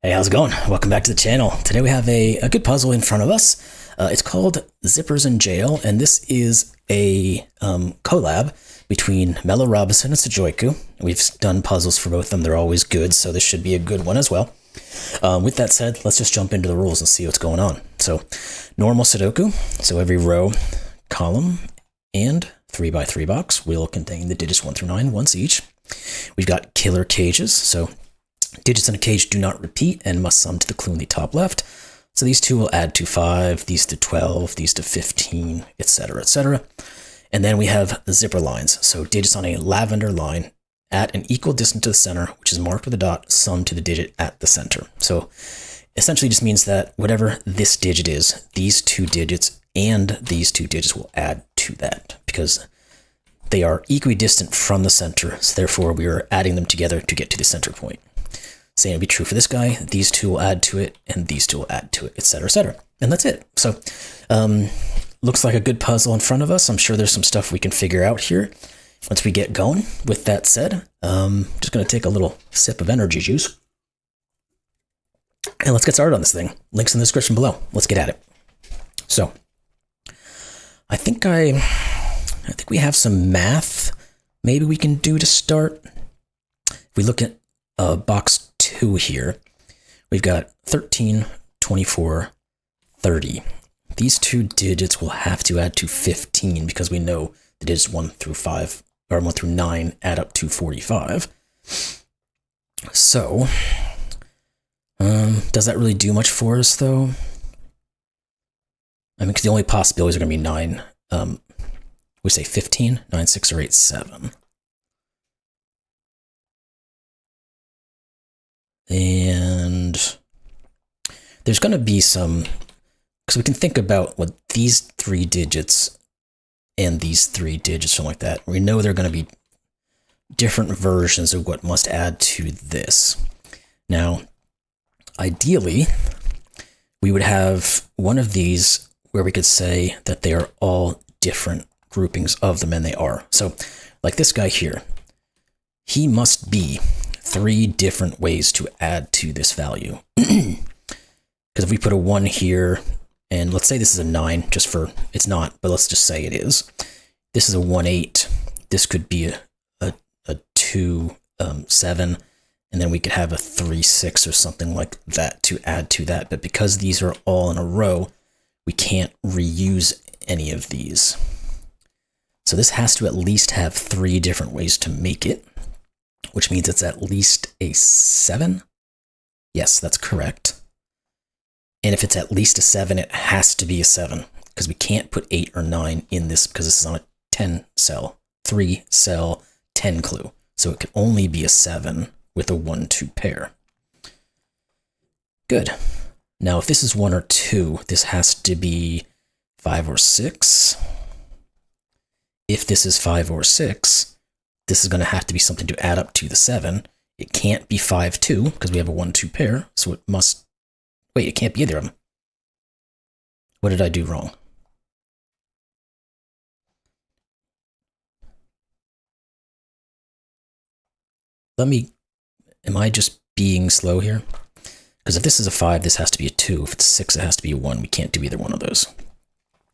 Hey, how's it going? Welcome back to the channel. Today we have a good puzzle in front of us. It's called Zippers in Jail, and this is a collab between Mellow Robinson and Sujoyku. We've done puzzles for both of them. They're always good, so this should be a good one as well. With that said, let's just jump into the rules and see what's going on. So, normal Sudoku. So every row, column, and 3x3 box will contain the digits 1 through 9, once each. We've got killer cages, so digits in a cage do not repeat and must sum to the clue in the top left. So these two will add to 5, these to 12, these to 15, etc., etc. And then we have the zipper lines. So digits on a lavender line at an equal distance to the center, which is marked with a dot, sum to the digit at the center. So essentially just means that whatever this digit is, these two digits and these two digits will add to that because they are equidistant from the center. So therefore we are adding them together to get to the center point. Same will be true for this guy. These two will add to it, and these two will add to it, etc., etc. And that's it. So, looks like a good puzzle in front of us. I'm sure there's some stuff we can figure out here once we get going. With that said, just going to take a little sip of energy juice. And let's get started on this thing. Links in the description below. Let's get at it. So, I think we have some math maybe we can do to start. If we look at box 2 here, we've got 13, 24, 30. These two digits will have to add to 15 because we know the digits 1 through 5 or 1 through 9 add up to 45. So, does that really do much for us though? I mean, because the only possibilities are going to be 9. We say 15, 9, 6, or 8, 7. And there's going to be some, because we can think about what these 3 digits and these 3 digits, something like that. We know they're going to be different versions of what must add to this. Now, ideally, we would have one of these where we could say that they are all different groupings of them, and they are. So, like this guy here, he must be 3 different ways to add to this value. Because if we put a 1 here, and let's say this is a 9, just for, it's not, but let's just say it is. This is a 1, 8. This could be a 2, 7, and then we could have a 3, 6 or something like that to add to that. But because these are all in a row, we can't reuse any of these. So this has to at least have 3 different ways to make it, which means it's at least a 7. Yes, that's correct. And if it's at least a 7, it has to be a 7, because we can't put 8 or 9 in this because this is on a 10 cell, 3 cell, 10 clue. So it could only be a 7 with a 1, 2 pair. Good. Now, if this is 1 or 2, this has to be 5 or 6. If this is 5 or 6, this is going to have to be something to add up to the 7. It can't be 5, 2, because we have a 1, 2 pair, so it must... Wait, it can't be either of them. What did I do wrong? Am I just being slow here? Because if this is a 5, this has to be a 2. If it's 6, it has to be a 1. We can't do either one of those.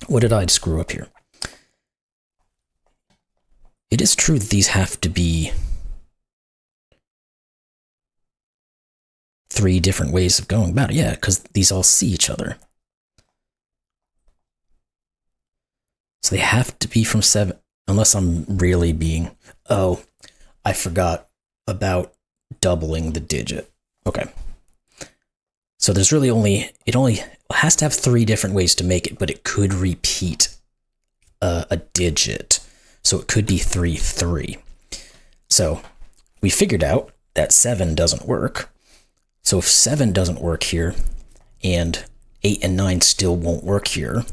What did I screw up here? It is true that these have to be 3 different ways of going about it. Yeah, because these all see each other. So they have to be from 7, unless I'm really being... Oh, I forgot about doubling the digit. Okay. So there's really only... It only has to have 3 different ways to make it, but it could repeat a digit. So it could be 3, 3. So we figured out that 7 doesn't work. So if 7 doesn't work here, and 8 and 9 still won't work here,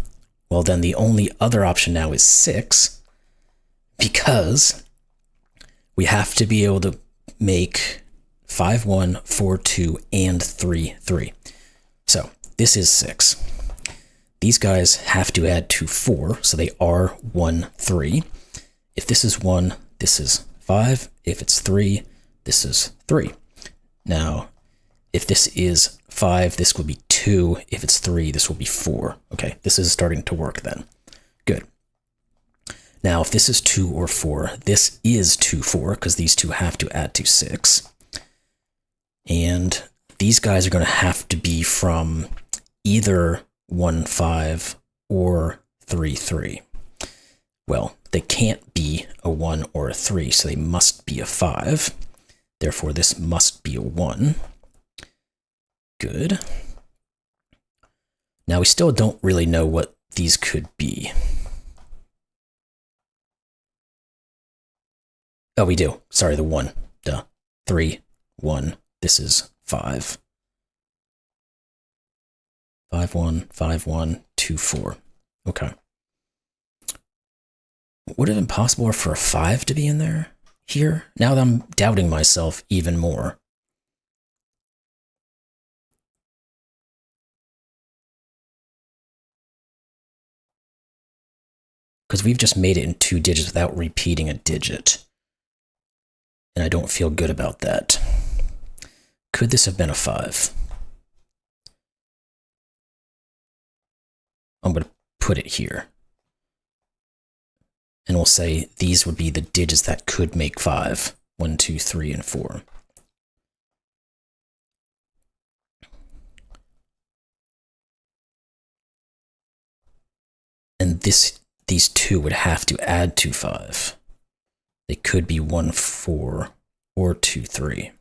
well then the only other option now is 6, because we have to be able to make 5, 1, 4, 2, and 3, 3. So this is 6. These guys have to add to 4, so they are 1, 3. If this is 1, this is 5. If it's 3, this is 3. Now, If this is 5, this would be 2. If it's 3, this will be 4. Okay, this is starting to work then. Good. Now, if this is 2 or 4, this is 2, 4, because these two have to add to 6. And these guys are going to have to be from either 1, 5 or 3, 3. Well, they can't be a 1 or a 3, so they must be a 5. Therefore, this must be a 1. Good. Now, we still don't really know what these could be. Oh, we do. Sorry, the 1. Duh. 3, 1. This is 5. 5, 1, 5, 1, 2, 4. Okay. Would it have been possible for a 5 to be in there? Here? Now that I'm doubting myself even more. Because we've just made it in 2 digits without repeating a digit. And I don't feel good about that. Could this have been a 5? I'm going to put it here. And we'll say these would be the digits that could make 5. 1, 2, 3, and 4. And these two would have to add to 5. They could be 1, 4, or 2, 3.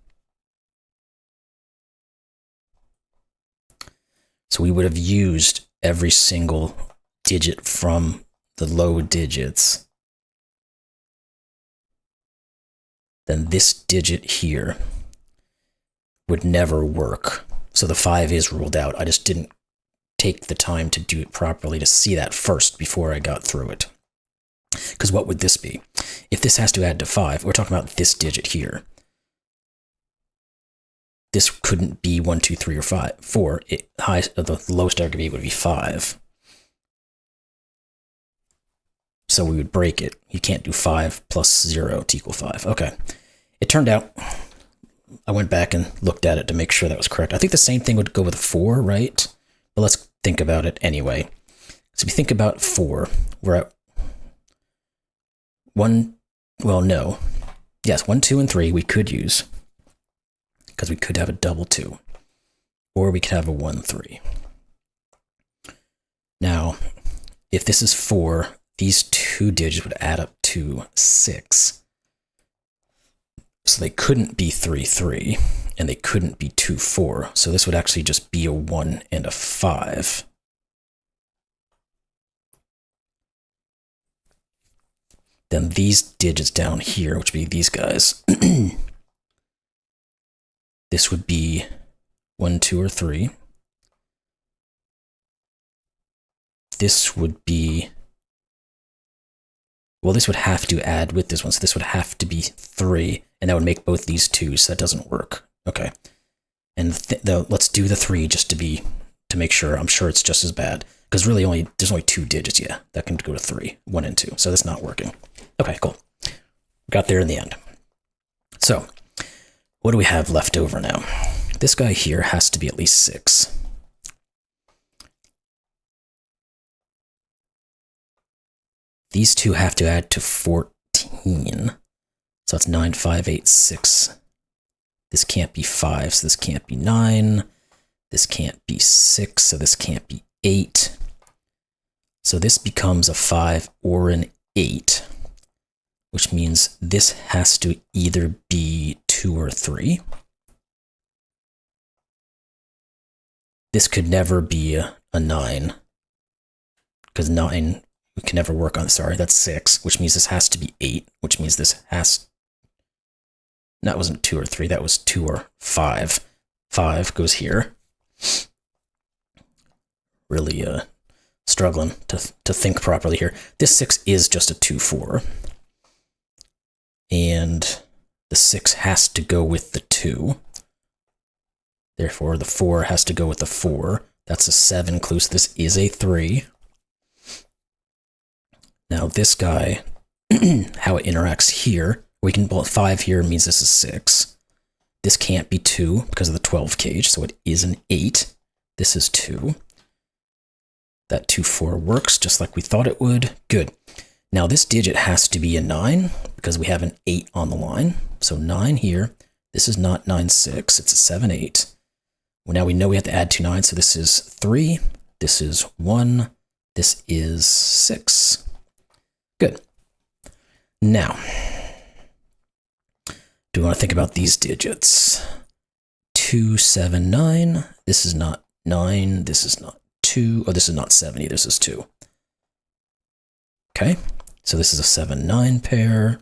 So we would have used every single digit from the low digits. Then this digit here would never work. So the 5 is ruled out. I just didn't take the time to do it properly to see that first before I got through it. Because what would this be? If this has to add to 5, we're talking about this digit here. This couldn't be 1, 2, 3, or 5. 4. The lowest I could be would be 5. So we would break it. You can't do 5 plus 0 to equal 5. Okay. It turned out, I went back and looked at it to make sure that was correct. I think the same thing would go with 4, right? But let's think about it anyway. So if you think about 4, we're at 1, well, no. Yes, 1, 2, and 3 we could use, because we could have a double 2, or we could have a 1, 3. Now, if this is 4, these 2 digits would add up to 6. So they couldn't be 3, 3, and they couldn't be 2, 4. So this would actually just be a 1 and a 5. Then these digits down here, which would be these guys, this would be 1, 2, or 3. This would be, well, this would have to add with this one, so this would have to be 3, and that would make both these 2, so that doesn't work. Okay. And let's do the 3 just to make sure. I'm sure it's just as bad, because really there's only 2 digits, yeah, that can go to 3, 1 and 2, so that's not working. Okay, cool. Got there in the end. So, what do we have left over now? This guy here has to be at least 6. These two have to add to 14. So it's 9, 5, 8, 6. This can't be 5, so this can't be 9. This can't be 6, so this can't be 8. So this becomes a 5 or an 8, which means this has to either be 2 or 3. This could never be a 9, because 9 we can never work on. Sorry, that's 6, which means this has to be 8, which means this has... That wasn't 2 or 3, that was 2 or 5. 5 goes here. Really struggling to think properly here. This 6 is just a 2, 4. And the 6 has to go with the 2. Therefore, the 4 has to go with the 4. That's a 7 clue, so this is a 3. Now this guy, how it interacts here, we can, well, 5 here means this is 6. This can't be 2 because of the 12 cage, so it is an 8. This is 2. That 2-4 works just like we thought it would. Good. Now this digit has to be a 9 because we have an 8 on the line. So 9 here. This is not 9-6, it's a 7-8. Well, now we know we have to add 2 9s, so this is 3, this is 1, this is 6. Good. Now, do we want to think about these digits? 2, 7, 9. This is not 9, this is not 2, oh, this is not 7 either, this is 2. Okay, so this is a 7, 9 pair.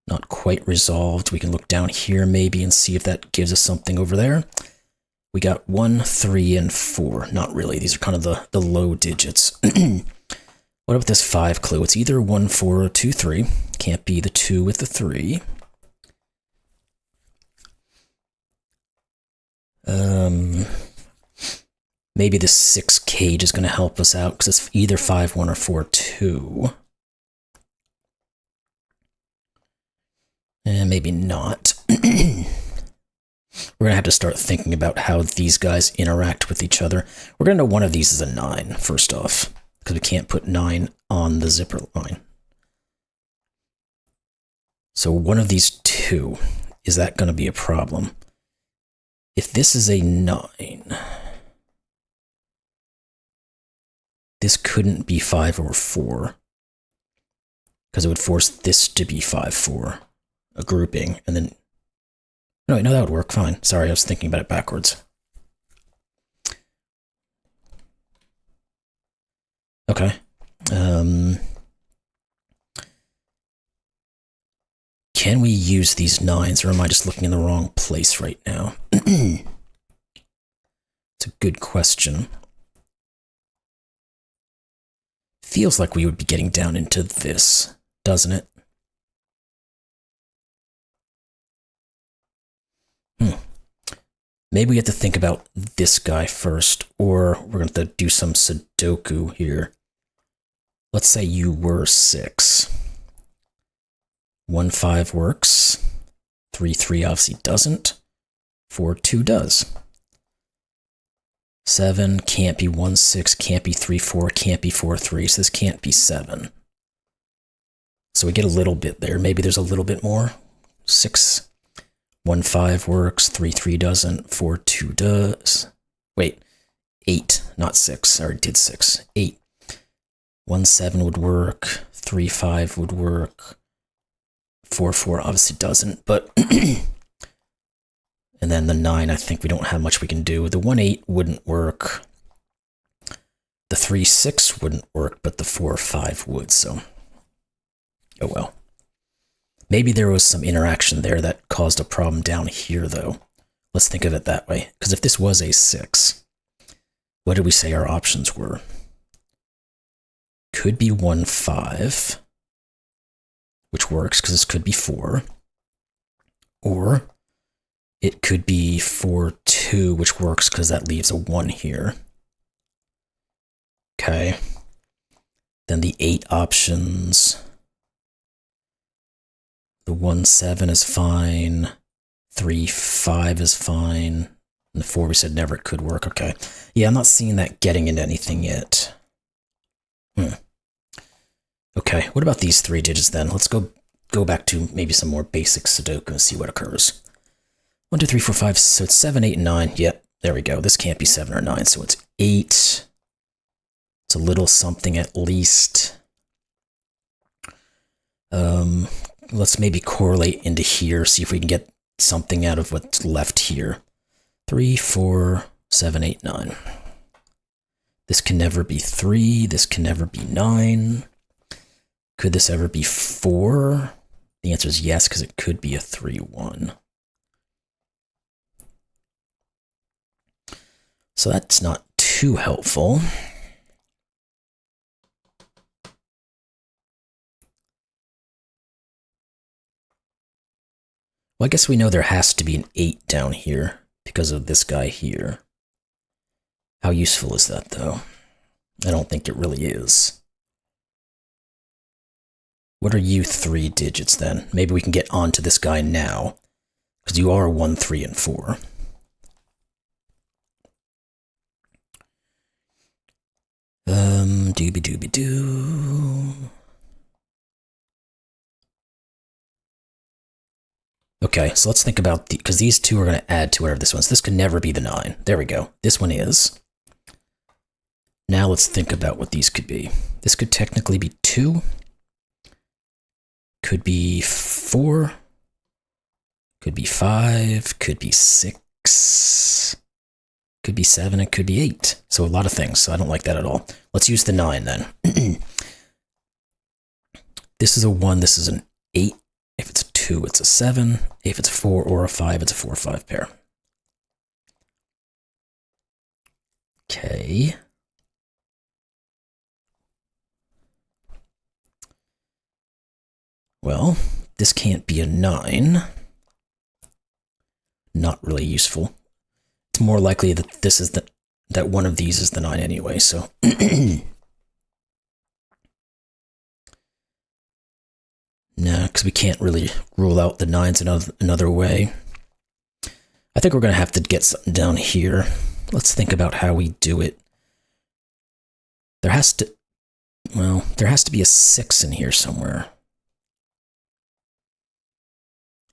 Not quite resolved. We can look down here maybe and see if that gives us something over there. We got 1, 3, and 4. Not really. These are kind of the low digits. What about this 5 clue? It's either 1, 4, or 2, 3. Can't be the 2 with the 3. Maybe the 6 cage is going to help us out because it's either 5, 1, or 4, 2. And maybe not. We're going to have to start thinking about how these guys interact with each other. We're going to know one of these is a 9, first off, because we can't put 9 on the zipper line. So one of these 2, is that going to be a problem? If this is a 9, this couldn't be 5 or 4, because it would force this to be 5, 4. A grouping, and then... No, that would work fine. Sorry, I was thinking about it backwards. Okay. Can we use these 9s, or am I just looking in the wrong place right now? It's a good question. Feels like we would be getting down into this, doesn't it? Maybe we have to think about this guy first, or we're going to have to do some Sudoku here. Let's say you were 6. 1, 5 works. 3, 3 obviously doesn't. 4, 2 does. 7 can't be 1, 6, can't be 3, 4, can't be 4, 3, so this can't be 7. So we get a little bit there. Maybe there's a little bit more. 6. 1, 5 works, 3, 3 doesn't, 4, 2 does. Wait, 8, not 6. I already did 6. 8. 1, 7 would work, 3, 5 would work, 4, 4 obviously doesn't, but... And then the 9, I think we don't have much we can do. The 1, 8 wouldn't work. The 3, 6 wouldn't work, but the 4, 5 would, so... Oh well. Maybe there was some interaction there that caused a problem down here, though. Let's think of it that way. Because if this was a 6, what did we say our options were? Could be 1, 5, which works because this could be 4. Or it could be 4, 2, which works because that leaves a 1 here. Okay. Then the 8 options... The 1, 7 is fine. 3, 5 is fine. And the 4 we said never it could work. Okay. Yeah, I'm not seeing that getting into anything yet. Okay, what about these 3 digits then? Let's go back to maybe some more basic Sudoku and see what occurs. 1, 2, 3, 4, 5, so it's 7, 8, and 9. Yep, there we go. This can't be 7 or 9, so it's 8. It's a little something at least. Let's maybe correlate into here, see if we can get something out of what's left here. 3, 4, 7, 8, 9. This can never be 3. This can never be 9. Could this ever be 4? The answer is yes, because it could be a 3, 1. So that's not too helpful. Well, I guess we know there has to be an 8 down here because of this guy here. How useful is that, though? I don't think it really is. What are you 3 digits, then? Maybe we can get onto this guy now, because you are 1, 3, and 4. Dooby-dooby-doo. Okay, so let's think about because these two are going to add to whatever this one's. This could never be the 9. There we go. This one is. Now let's think about what these could be. This could technically be 2. Could be 4. Could be 5. Could be 6. Could be 7. It could be 8. So a lot of things. So I don't like that at all. Let's use the 9 then. This is a 1. This is an 8. If it's a 2, it's a 7. If it's a 4 or a 5, it's a 4 or 5 pair. Okay. Well, this can't be a 9. Not really useful. It's more likely that this is that one of these is the 9 anyway, so no, because we can't really rule out the 9s another way. I think we're going to have to get something down here. Let's think about how we do it. There has to be a 6 in here somewhere.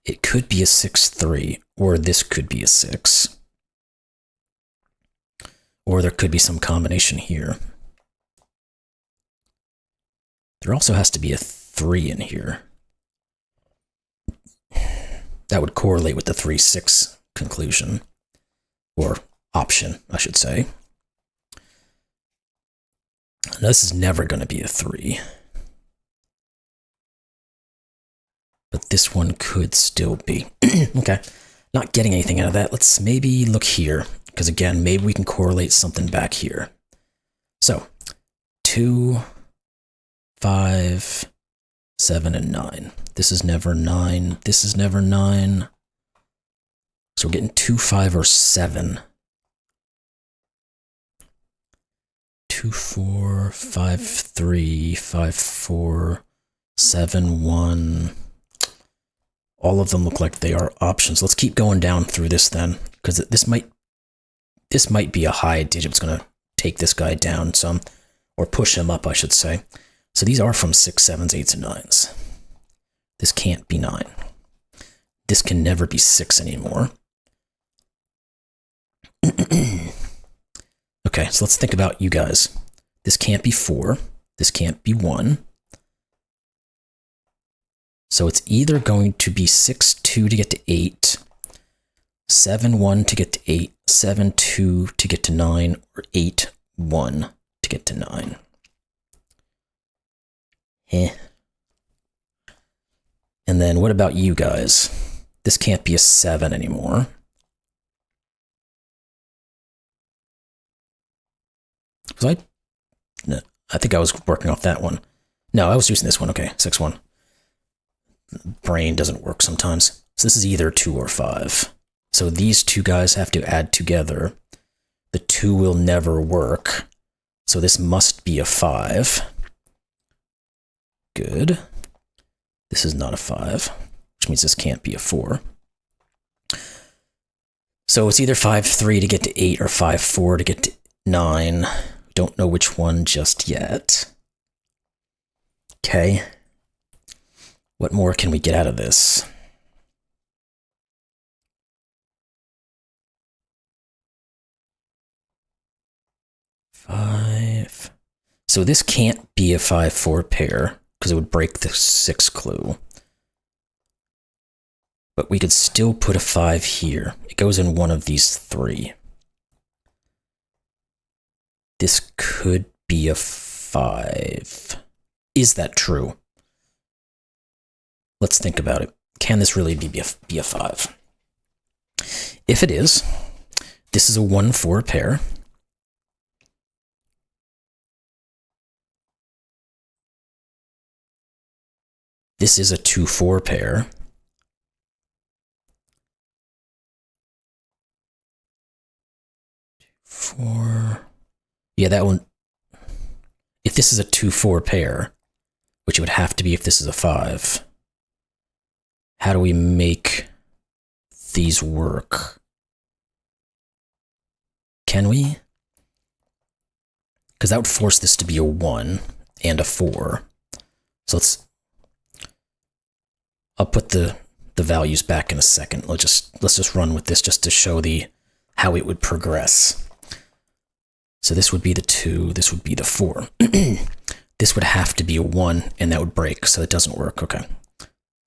It could be a 6, 3, or this could be a 6. Or there could be some combination here. There also has to be a 3 in here. That would correlate with the 3, 6 conclusion. Or option, I should say. Now, this is never going to be a 3. But this one could still be. Okay, not getting anything out of that. Let's maybe look here. Because again, maybe we can correlate something back here. So, 2, 5, 7, and 9. This is never 9. This is never 9. So we're getting 2, 5, or 7. 2, 4, 5, 3, 5, 4, 7, 1. All of them look like they are options. Let's keep going down through this then, because this might be a high digit. It's going to take this guy down some, or push him up, I should say. So these are from 6, 7s, 8s, and 9s. This can't be 9. This can never be 6 anymore. Okay, so let's think about you guys. This can't be 4. This can't be 1. So it's either going to be 6, 2 to get to 8, 7, 1 to get to 8, 7, 2 to get to 9, or 8, 1 to get to 9. And then what about you guys? This can't be a 7 anymore. I think I was working off that one. No, I was using this one. Okay, 6, 1. Brain doesn't work sometimes. So this is either 2 or 5. So these two guys have to add together. The 2 will never work. So this must be a 5. Good. This is not a 5, which means this can't be a 4. So it's either 5, 3 to get to 8 or 5, 4 to get to 9. Don't know which one just yet. Okay. What more can we get out of this? 5. So this can't be a 5, 4 pair because it would break the 6 clue. But we could still put a 5 here. It goes in one of these 3. This could be a 5. Is that true? Let's think about it. Can this really be a 5? If it is, this is a 1, 4 pair. This is a 2, 4 pair. Yeah, that one. If this is a 2, 4 pair, which it would have to be if this is a 5, how do we make these work. Can we? Because that would force this to be a 1 and a 4. So I'll put the values back in a second. Let's just run with this just to show how it would progress. So this would be the 2, this would be the 4. This would have to be a 1, and that would break, so it doesn't work. Okay.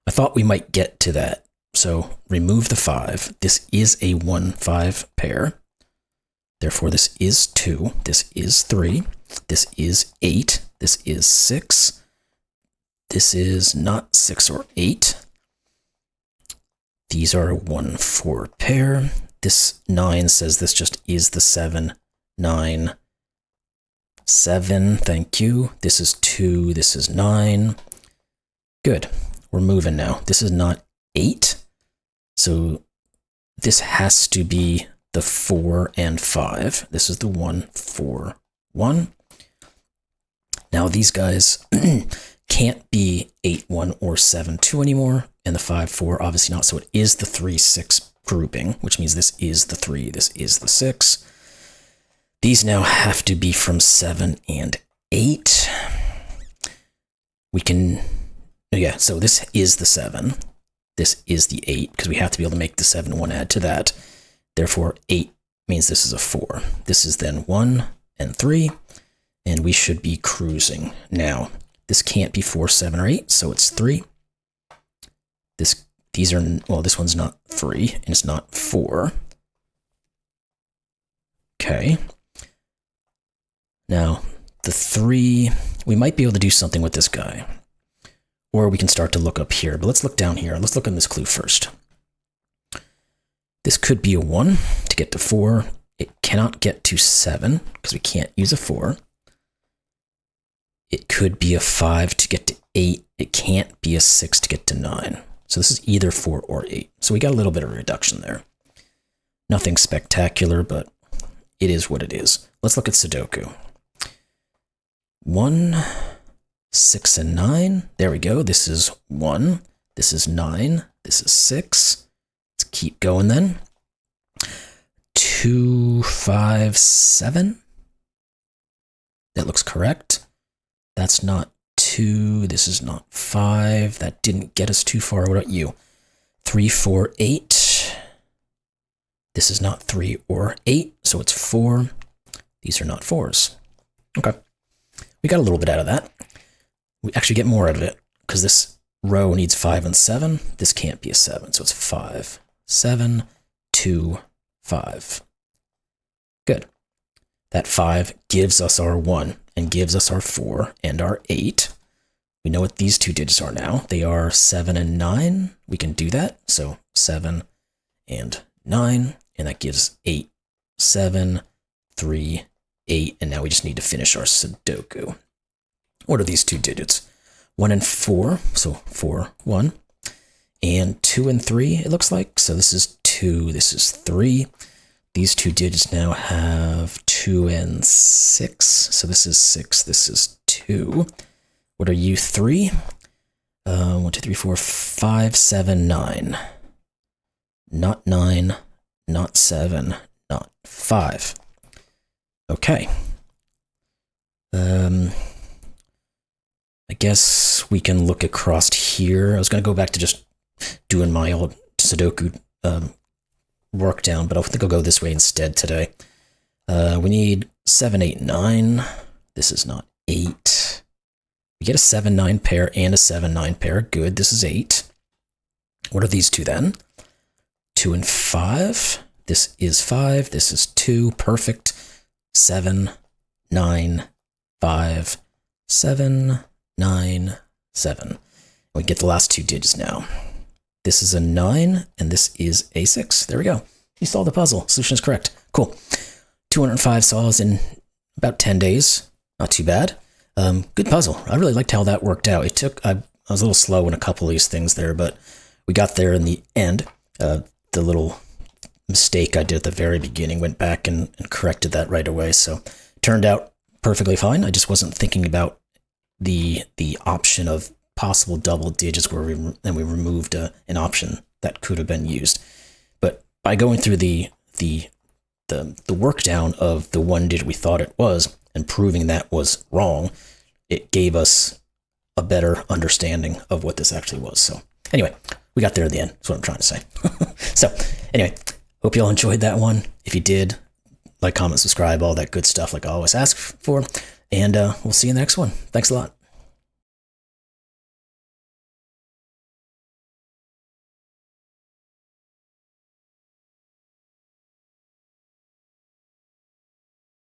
I thought we might get to that. So remove the 5. This is a 1-5 pair. Therefore, this is 2, this is 3, this is 8, this is 6, this is not 6 or 8. These are a 1-4 pair. This 9 says this just is the 7, 9, 7, thank you. This is 2, this is 9. Good, we're moving now. This is not 8, so this has to be the 4 and 5. This is the 1-4-1. Now these guys can't be 8-1 or 7-2 anymore, and the 5-4 obviously not, so it is the 3-6 grouping, which means this is the 3, this is the 6. These now have to be from 7 and 8. We can, yeah, so this is the 7, this is the 8, because we have to be able to make the 7-1 add to that. Therefore, 8 means this is a 4. This is then 1 and 3, and we should be cruising. Now, this can't be 4, 7, or 8, so it's 3. These are, well, this one's not 3, and it's not 4. Okay. Now, the 3, we might be able to do something with this guy. Or we can start to look up here, but let's look down here. Let's look on this clue first. This could be a 1 to get to 4. It cannot get to 7 because we can't use a 4. It could be a 5 to get to 8. It can't be a 6 to get to 9. So this is either 4 or 8. So we got a little bit of a reduction there. Nothing spectacular, but it is what it is. Let's look at Sudoku. 1, 6, and 9. There we go. This is 1. This is 9. This is 6. Let's keep going then. 2, 5, 7. That looks correct. That's not 2. This is not 5. That didn't get us too far. What about you? 3, 4, 8. This is not 3 or 8, so it's 4. These are not 4s. Okay. We got a little bit out of that. We actually get more out of it because this row needs 5 and 7. This can't be a 7, so it's 5, 7, 2, 5. Good. That 5 gives us our 1 and gives us our 4 and our 8. We know what these two digits are now. They are 7 and 9. We can do that. So 7 and 9, and that gives 8, 7, 3, 8, and now we just need to finish our Sudoku. What are these two digits? 1 and 4, so 4, 1, and 2 and 3, it looks like. So this is 2, this is 3. These two digits now have 2 and 6, so this is 6, this is 2. What are you, 3? 1, 2, 3, 4, 5, 7, 9. Not 9, not 7, not 5. Okay. I guess we can look across here. I was going to go back to just doing my old Sudoku work down, but I think I'll go this way instead today. We need 7, 8, 9. This is not 8. We get a 7, 9 pair and a 7, 9 pair. Good, this is 8. What are these two then? 2 and 5. This is 5. This is 2. Perfect. 7, 9, 5, 7, 9, 7. We get the last two digits now. This is a 9, and this is a 6. There we go. You solved the puzzle. Solution is correct. Cool. 205 solves in about 10 days. Not too bad. Good puzzle. I really liked how that worked out. It took, I was a little slow in a couple of these things there, but we got there in the end. The little mistake I did at the very beginning, went back and corrected that right away. So it turned out perfectly fine. I just wasn't thinking about the option of possible double digits where we removed an option that could have been used. But by going through the work down of the one digit we thought it was and proving that was wrong, it gave us a better understanding of what this actually was. So anyway, we got there at the end. That's what I'm trying to say. So anyway, hope you all enjoyed that one. If you did, like, comment, subscribe, all that good stuff like I always ask for. And we'll see you in the next one. Thanks a lot.